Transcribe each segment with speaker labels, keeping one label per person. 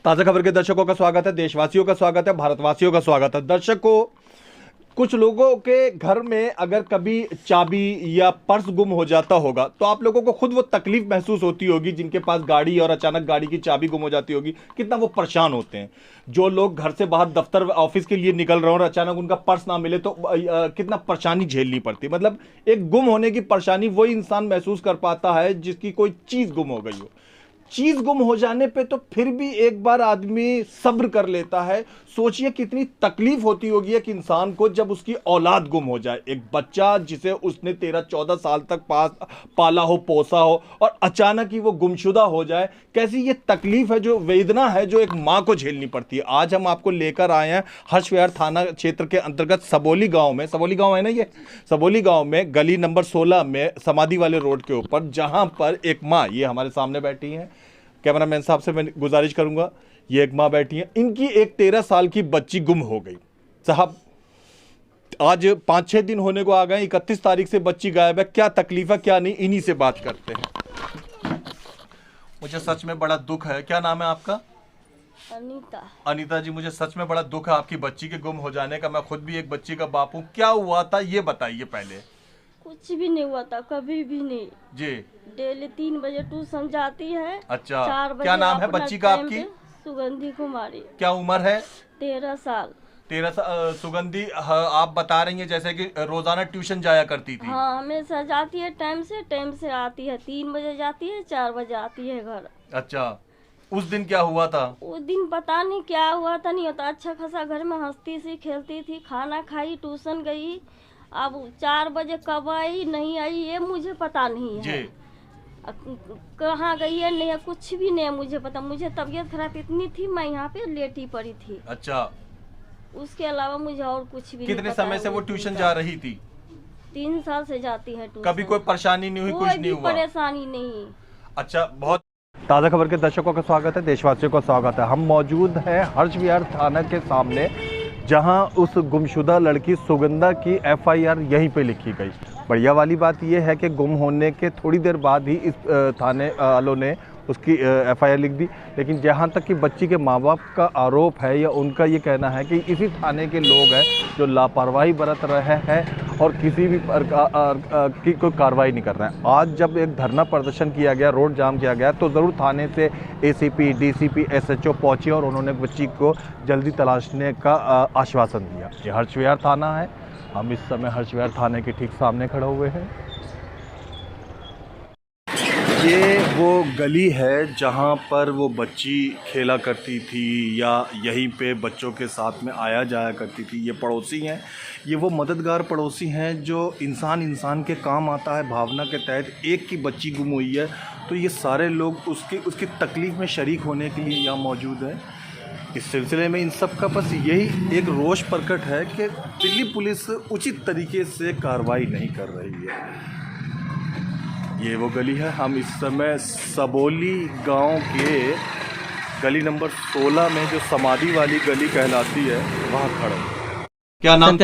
Speaker 1: ताज़ा खबर के दर्शकों का स्वागत है, देशवासियों का स्वागत है, भारतवासियों का स्वागत है। दर्शकों, कुछ लोगों के घर में अगर कभी चाबी या पर्स गुम हो जाता होगा तो आप लोगों को खुद वो तकलीफ महसूस होती होगी। जिनके पास गाड़ी और अचानक गाड़ी की चाबी गुम हो जाती होगी, कितना वो परेशान होते हैं। जो लोग घर से बाहर दफ्तर ऑफिस के लिए निकल रहे हो और अचानक उनका पर्स ना मिले तो कितना परेशानी झेलनी पड़ती है। मतलब एक गुम होने की परेशानी वही इंसान महसूस कर पाता है जिसकी कोई चीज़ गुम हो गई हो। चीज गुम हो जाने पे तो फिर भी एक बार आदमी सब्र कर लेता है। सोचिए कितनी तकलीफ होती होगी एक इंसान को जब उसकी औलाद गुम हो जाए। एक बच्चा जिसे उसने 13-14 साल तक पाला हो, पोसा हो, और अचानक ही वो गुमशुदा हो जाए। कैसी ये तकलीफ है, जो वेदना है, जो एक माँ को झेलनी पड़ती है। आज हम आपको लेकर आए हैं हर्ष विहार थाना क्षेत्र के अंतर्गत सबोली गांव में। सबोली गांव है ना ये? सबोली गांव में गली नंबर 16 में समाधि वाले रोड के ऊपर, जहां पर एक माँ, ये हमारे सामने बैठी है, कैमरामैन साहब से मैं गुजारिश करूंगा, ये एक माँ बैठी है, इनकी एक 13 साल की बच्ची गुम हो गई। साहब, आज 5-6 दिन होने को आ गए, 31 तारीख से बच्ची गायब है। क्या तकलीफ है, क्या नहीं, इन्हीं से बात करते हैं। मुझे सच में बड़ा दुख है। क्या नाम है आपका?
Speaker 2: अनीता।
Speaker 1: अनीता जी, मुझे सच में बड़ा दुख है आपकी बच्ची के गुम हो जाने का। मैं खुद भी एक बच्ची का बाप हूँ। क्या हुआ था ये बताइए पहले।
Speaker 2: कुछ भी नहीं हुआ था, कभी भी नहीं
Speaker 1: जी।
Speaker 2: डेली 3 बजे ट्यूशन जाती है।
Speaker 1: अच्छा,
Speaker 2: 4 बजे
Speaker 1: क्या नाम है
Speaker 2: अपना
Speaker 1: बच्ची का
Speaker 2: टाइम
Speaker 1: आपकी?
Speaker 2: पे। सुगंधी कुमारी।
Speaker 1: क्या उम्र है?
Speaker 2: 13 साल।
Speaker 1: 13 साल। सुगंधी, आप बता रही हैं जैसे कि रोजाना ट्यूशन जाया करती थी।
Speaker 2: हाँ, हमेशा जाती है, टाइम से आती है। 3 बजे जाती है, 4 बजे आती है घर।
Speaker 1: अच्छा, उस दिन क्या हुआ था?
Speaker 2: उस दिन पता नहीं क्या हुआ था, नहीं होता। अच्छा खासा घर में हंसती सी, खेलती थी, खाना खाई, ट्यूशन गई। अब 4 बजे कब आई नहीं आई ये मुझे पता नहीं है। कहाँ गई है नहीं है, कुछ भी नहीं है मुझे पता। मुझे तबीयत खराब इतनी थी, मैं यहाँ पे लेटी पड़ी थी।
Speaker 1: अच्छा,
Speaker 2: उसके अलावा मुझे और कुछ भी
Speaker 1: कितने
Speaker 2: नहीं पता।
Speaker 1: समय से वो ट्यूशन जा रही थी?
Speaker 2: 3 साल से जाती है ट्यूशन।
Speaker 1: कभी कोई परेशानी नहीं हुई, कुछ नहीं हुआ?
Speaker 2: परेशानी नहीं।
Speaker 1: अच्छा, बहुत ताज़ा खबर के दर्शकों का स्वागत है, देशवासियों का स्वागत है। हम मौजूद हैं हर्ष विहार थाना के सामने, जहां उस गुमशुदा लड़की सुगंधा की FIR यहीं पे लिखी गई। बढ़िया वाली बात यह है कि गुम होने के थोड़ी देर बाद ही इस थाने वालों ने उसकी FIR लिख दी। लेकिन जहाँ तक कि बच्ची के माँ बाप का आरोप है या उनका ये कहना है कि इसी थाने के लोग हैं जो लापरवाही बरत रहे हैं और किसी भी प्रकार की कोई कार्रवाई नहीं कर रहे हैं। आज जब एक धरना प्रदर्शन किया गया, रोड जाम किया गया, तो ज़रूर थाने से ACP, DCP, SHO पहुँचे और उन्होंने बच्ची को जल्दी तलाशने का आश्वासन दिया। ये हर्ष विहार थाना है। हम इस समय हर्ष विहार थाने के ठीक सामने खड़े हुए हैं। ये वो गली है जहाँ पर वो बच्ची खेला करती थी या यहीं पे बच्चों के साथ में आया जाया करती थी। ये पड़ोसी हैं, ये वो मददगार पड़ोसी हैं जो इंसान के काम आता है भावना के तहत। एक की बच्ची गुम हुई है तो ये सारे लोग उसकी तकलीफ़ में शरीक होने के लिए यहाँ मौजूद है। इस सिलसिले में इन सब का बस यही एक रोष प्रकट है कि दिल्ली पुलिस उचित तरीके से कार्रवाई नहीं कर रही है। ये वो गली है। हम इस समय सबोली गांव के गली नंबर 16 में, जो समाधि वाली गली कहलाती है, वहाँ खड़े हैं। क्या नाम?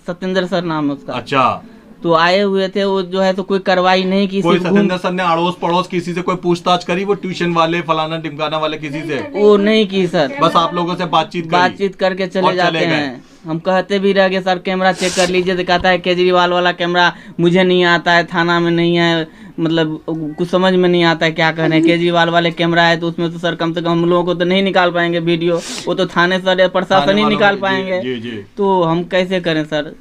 Speaker 3: सत्येंद्र सर नाम है उसका।
Speaker 1: अच्छा,
Speaker 3: तो आए हुए थे वो जो है, तो कोई कार्रवाई नहीं की।
Speaker 1: कोई सत्येंद्र सर ने अड़ोस पड़ोस किसी से कोई पूछताछ करी? वो ट्यूशन वाले फलाना टिमकाना वाले किसी से?
Speaker 3: वो नहीं की सर।
Speaker 1: बस आप लोगों से बातचीत
Speaker 3: करके चले जाते हैं। हम कहते भी रह गए सर कैमरा चेक कर लीजिए, तो कहता है केजरीवाल वाला कैमरा मुझे नहीं आता है, थाना में नहीं है, मतलब कुछ समझ में नहीं आता है क्या कहना है। केजरीवाल वाले कैमरा है तो उसमें तो सर कम से कम हम लोगों को तो नहीं निकाल पाएंगे वीडियो, वो तो थाने सर प्रशासन ही निकाल पाएंगे। तो हम कैसे करें सर,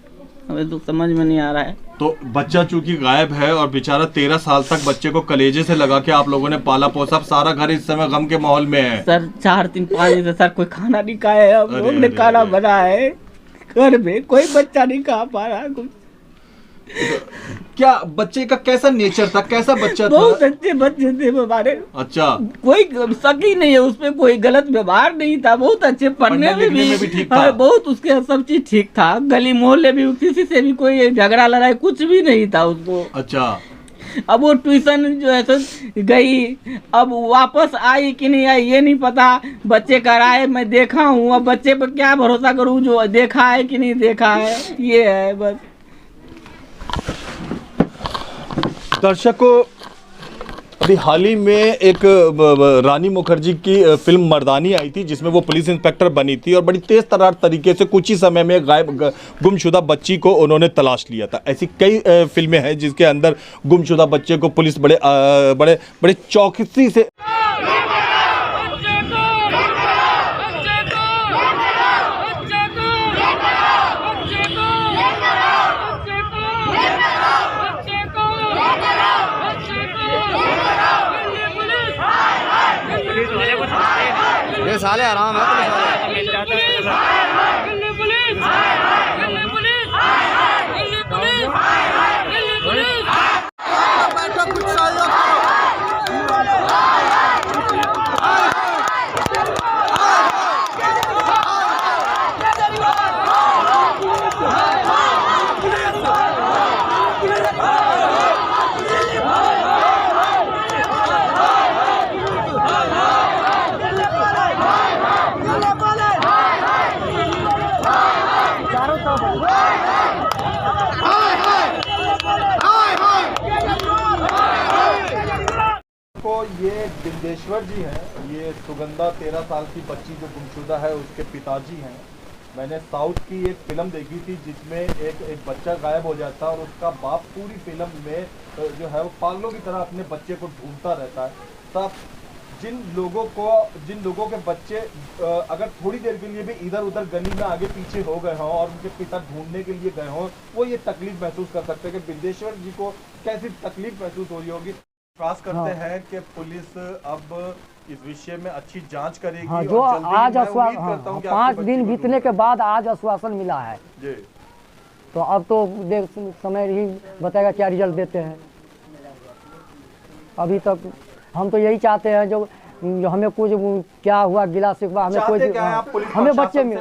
Speaker 3: हमें तो समझ में नहीं आ रहा है।
Speaker 1: तो बच्चा चूंकि गायब है और बेचारा 13 साल तक बच्चे को कलेजे से लगा के आप लोगों ने पाला पोसा, सारा घर इस समय गम के माहौल में है
Speaker 3: सर। 4-3-5 दिन से सर कोई खाना नहीं खाया है, हमने खाना बनाया है घर में, कोई बच्चा नहीं खा पा रहा कुछ।
Speaker 1: क्या बच्चे का कैसा नेचर था, कैसा बच्चा था?
Speaker 3: बहुत अच्छे बच्चे थे हमारे।
Speaker 1: अच्छा,
Speaker 3: कोई शक ही नहीं है उसमें, कोई गलत व्यवहार नहीं था, बहुत अच्छे, पढ़ने में भी
Speaker 1: ठीक था।
Speaker 3: बहुत, उसके सब चीज ठीक था। गली मोहल्ले भी किसी से भी कोई झगड़ा लड़ाई कुछ भी नहीं था उसको।
Speaker 1: अच्छा,
Speaker 3: अब वो ट्यूशन जो है तो गई, अब वापस आई कि नहीं आई ये नहीं पता। बच्चे कराए, मैं देखा हूँ, अब बच्चे पर क्या भरोसा करूँ, जो देखा है कि नहीं देखा है, ये है बस।
Speaker 1: दर्शकों, अभी हाल ही में एक रानी मुखर्जी की फिल्म मर्दानी आई थी, जिसमें वो पुलिस इंस्पेक्टर बनी थी और बड़ी तेज तर्रार तरीके से कुछ ही समय में गुमशुदा बच्ची को उन्होंने तलाश लिया था। ऐसी कई फिल्में हैं जिसके अंदर गुमशुदा बच्चे को पुलिस बड़े बड़े बड़े चौकसी से
Speaker 4: ये साले आराम है
Speaker 1: को ये बिंदेश्वर जी हैं, ये सुगंधा 13 साल की बच्ची जो गुमशुदा है उसके पिताजी हैं। मैंने साउथ की एक फिल्म देखी थी जिसमें एक बच्चा गायब हो जाता है और उसका बाप पूरी फिल्म में जो है वो पागलों की तरह अपने बच्चे को ढूंढता रहता है। तब जिन लोगों के बच्चे अगर थोड़ी देर के लिए भी इधर उधर गली में आगे पीछे हो गए हों और उनके पिता ढूंढने के लिए गए हों, वो ये तकलीफ महसूस कर सकते हैं कि बिंदेश्वर जी को कैसी तकलीफ महसूस हो रही होगी। विश्वास करते हैं कि पुलिस अब इस विषय में अच्छी जांच करेगी।
Speaker 5: हाँ, जो आज 5 दिन बीतने के बाद आज आश्वासन मिला है
Speaker 1: जी।
Speaker 5: तो अब तो देख समय ही बताएगा क्या रिजल्ट देते हैं। अभी तक हम तो यही चाहते हैं जो हमें कुछ क्या हुआ गिला शिकवा हमें कोई हमें बच्चे मिल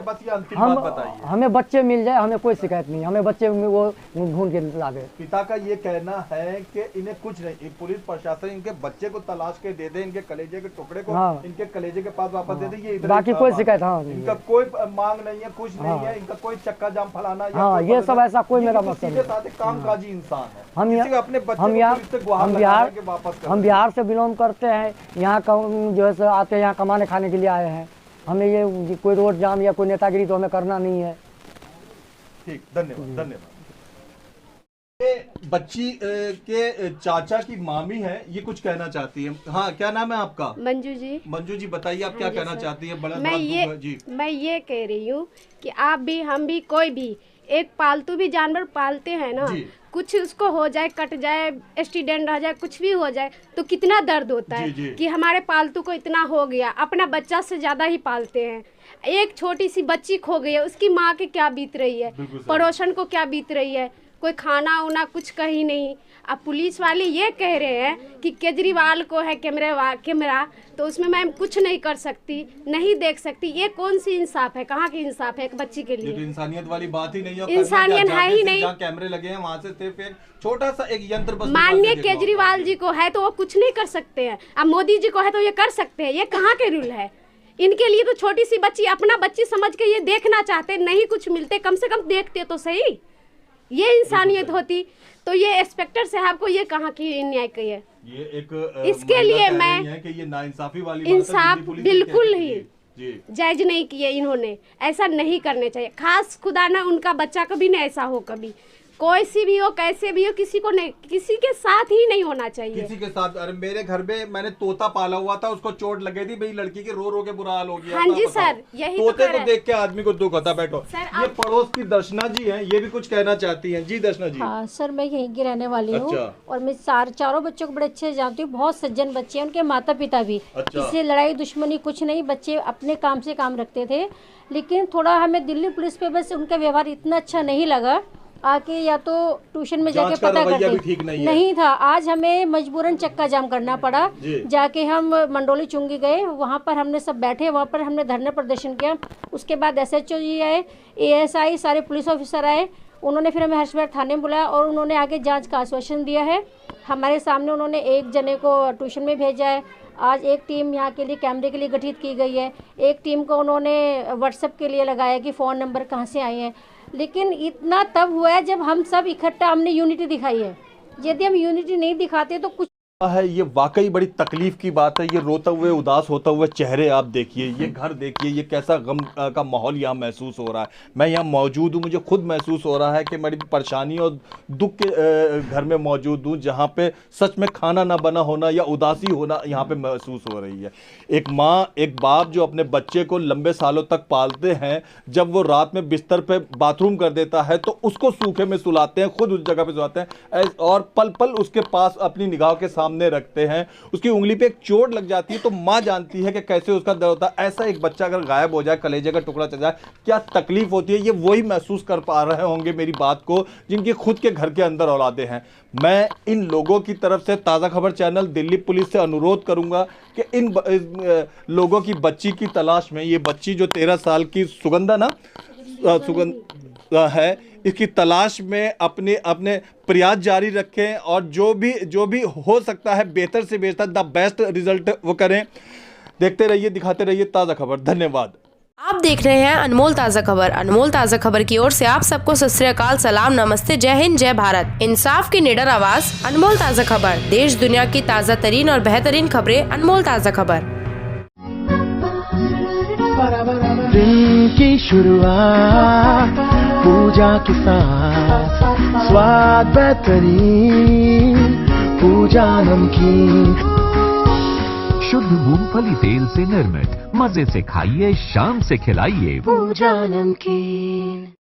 Speaker 5: हमें बच्चे मिल जाए, हमें कोई शिकायत नहीं, हमें बच्चे वो ढूंढ के लागे।
Speaker 1: पिता का ये कहना है कि इन्हें कुछ नहीं, पुलिस प्रशासन इनके बच्चे को तलाश के दे दे, इनके कलेजे के टुकड़े को इनके कलेजे के पास वापस दे दे, ये
Speaker 5: बाकी कोई शिकायत
Speaker 1: इनका कोई मांग नहीं है, कुछ नहीं है, इनका कोई चक्का जाम फलाना।
Speaker 5: हाँ, ये सब ऐसा कोई मेरा मकसद नहीं।
Speaker 1: कामकाजी इंसान है।
Speaker 5: हम बिहार से बिलोंग करते हैं, यहाँ का जो है आते हैं, यहाँ कमाने खाने के लिए आए हैं। हमें ये कोई रोड जाम या कोई नेतागिरी तो हमें करना नहीं है।
Speaker 1: ठीक, धन्यवाद धन्यवाद। ये बच्ची के चाचा की मामी है, ये कुछ कहना चाहती है। हाँ, क्या नाम है आपका?
Speaker 6: मंजू जी।
Speaker 1: मंजू जी बताइए आप क्या कहना चाहती है?
Speaker 6: मैं ये कह रही हूँ कि आप भी हम भी कोई भी एक पालतू भी जानवर पालते हैं ना, कुछ उसको हो जाए, कट जाए, एक्सीडेंट हो जाए, कुछ भी हो जाए तो कितना दर्द होता है कि हमारे पालतू को इतना हो गया। अपना बच्चा से ज्यादा ही पालते हैं। एक छोटी सी बच्ची खो गई है, उसकी माँ के क्या बीत रही है, पड़ोसन को क्या बीत रही है, कोई खाना उना कुछ कहीं नहीं। अब पुलिस वाले ये कह रहे हैं कि केजरीवाल को है कैमरा, तो उसमें मैं कुछ नहीं कर सकती, नहीं देख सकती। ये कौन सी इंसाफ है? कहाँ की इंसाफ है एक बच्ची के लिए?
Speaker 1: तो इंसानियत वाली बात ही नहीं है।
Speaker 6: इंसानियत है ही नहीं।
Speaker 1: जहाँ कैमरे लगे हैं वहाँ से सिर्फ एक छोटा सा एक यंत्र बस।
Speaker 6: माननीय केजरीवाल जी को है तो वो कुछ नहीं कर सकते हैं, अब मोदी जी को है तो ये कर सकते हैं। ये कहाँ के रूल है? इनके लिए तो छोटी सी बच्ची अपना बच्ची समझ के ये देखना चाहते, नहीं कुछ मिलते, कम से कम देखते तो सही। ये इंसानियत होती तो ये इंस्पेक्टर साहब को ये कहाँ की न्याय की है?
Speaker 1: ये एक
Speaker 6: इसके लिए मैं
Speaker 1: है कि ये नाइंसाफी वाली
Speaker 6: इंसाफ बिल्कुल ही जायज नहीं किए इन्होंने। ऐसा नहीं करने चाहिए। खास खुदा ना उनका बच्चा कभी नहीं ऐसा हो, कभी कोई सी भी हो, कैसे भी हो, किसी को नहीं, किसी के साथ ही नहीं होना चाहिए।
Speaker 1: किसी के साथ। अरे मेरे घर में मैंने तोता पाला हुआ था, उसको चोट लगी थी, मेरी लड़की के रो के बुरा हाल हो गया।
Speaker 6: हाँ जी सर, यही
Speaker 1: तोते को देख के आदमी को दुख होता। बैठो। ये पड़ोस की दर्शना जी हैं, ये भी कुछ कहना चाहती हैं। जी दर्शना जी।
Speaker 7: हाँ सर, मैं यहीं की रहने वाली हूँ।
Speaker 1: अच्छा।
Speaker 7: और मैं चारों बच्चों को बड़े अच्छे से जानती हूँ। बहुत सज्जन बच्चे हैं, उनके माता पिता भी।
Speaker 1: अच्छा।
Speaker 7: इससे लड़ाई दुश्मनी कुछ नहीं, बच्चे अपने काम से काम रखते थे। लेकिन थोड़ा हमें दिल्ली पुलिस पे बस उनका व्यवहार इतना अच्छा नहीं लगा। आके या तो ट्यूशन में जाके पता करते नहीं था। आज हमें मजबूरन चक्का जाम करना पड़ा। जाके हम मंडोली चुंगी गए, वहाँ पर हमने सब बैठे, वहाँ पर हमने धरना प्रदर्शन किया। उसके बाद SHO जी आए, ASI, सारे पुलिस ऑफिसर आए। उन्होंने फिर हमें हर्षविहार थाने में बुलाया और उन्होंने आगे जांच का आश्वासन दिया है। हमारे सामने उन्होंने एक जने को ट्यूशन में भेजा है। आज एक टीम यहाँ के लिए कैमरे के लिए गठित की गई है। एक टीम को उन्होंने व्हाट्सएप के लिए लगाया कि फ़ोन नंबर कहाँ से आए हैं। लेकिन इतना तब हुआ है जब हम सब इकट्ठा हमने यूनिटी दिखाई है। यदि हम यूनिटी नहीं दिखाते तो कुछ
Speaker 1: है ये वाकई बड़ी तकलीफ की बात है। ये रोते हुए उदास होता हुए चेहरे आप देखिए, ये घर देखिए, ये कैसा गम का माहौल यहाँ महसूस हो रहा है। मैं यहाँ मौजूद हूँ, मुझे खुद महसूस हो रहा है कि बड़ी परेशानी और दुख के घर में मौजूद हूँ, जहाँ पे सच में खाना ना बना होना या उदासी होना यहाँ पे महसूस हो रही है। एक माँ एक बाप जो अपने बच्चे को लंबे सालों तक पालते हैं, जब वो रात में बिस्तर पे बाथरूम कर देता है तो उसको सूखे में सुलाते हैं, खुद उस जगह पे सुलाते हैं और पल पल उसके पास अपनी निगाह के सामने रखते हैं। उसकी उंगली पे एक चोट लग जाती है तो माँ जानती है कि कैसे उसका दर्द होता है। ऐसा एक बच्चा अगर गायब हो जाए, कलेजे का टुकड़ा चल जाए, क्या तकलीफ होती है, ये वही महसूस कर पा रहे होंगे मेरी बात को जिनके खुद के घर के अंदर औलादे हैं। मैं इन लोगों की तरफ से ताज़ा खबर चैनल दिल्ली पुलिस से अनुरोध करूंगा कि इन लोगों की बच्ची की तलाश में, ये बच्ची जो 13 साल की सुगंधा है, इसकी तलाश में अपने प्रयास जारी रखें और जो भी हो सकता है बेहतर से बेहतर द बेस्ट रिजल्ट वो करें। देखते रहिए, दिखाते रहिए ताज़ा खबर। धन्यवाद।
Speaker 8: आप देख रहे हैं अनमोल ताज़ा खबर। अनमोल ताज़ा खबर की ओर से आप सबको सत श्री अकाल, सलाम, नमस्ते, जय हिंद, जय भारत। इंसाफ की निडर आवाज अनमोल ताज़ा खबर। देश दुनिया की ताज़ा तरीन और बेहतरीन खबरें अनमोल ताज़ा खबर।
Speaker 9: दिन की शुरुआत पूजा के साथ, स्वाद बेहतरीन, पूजा नमकीन,
Speaker 10: शुद्ध मूंगफली तेल से निर्मित, मजे से खाइए, शाम से खिलाइए
Speaker 9: पूजा नमकीन।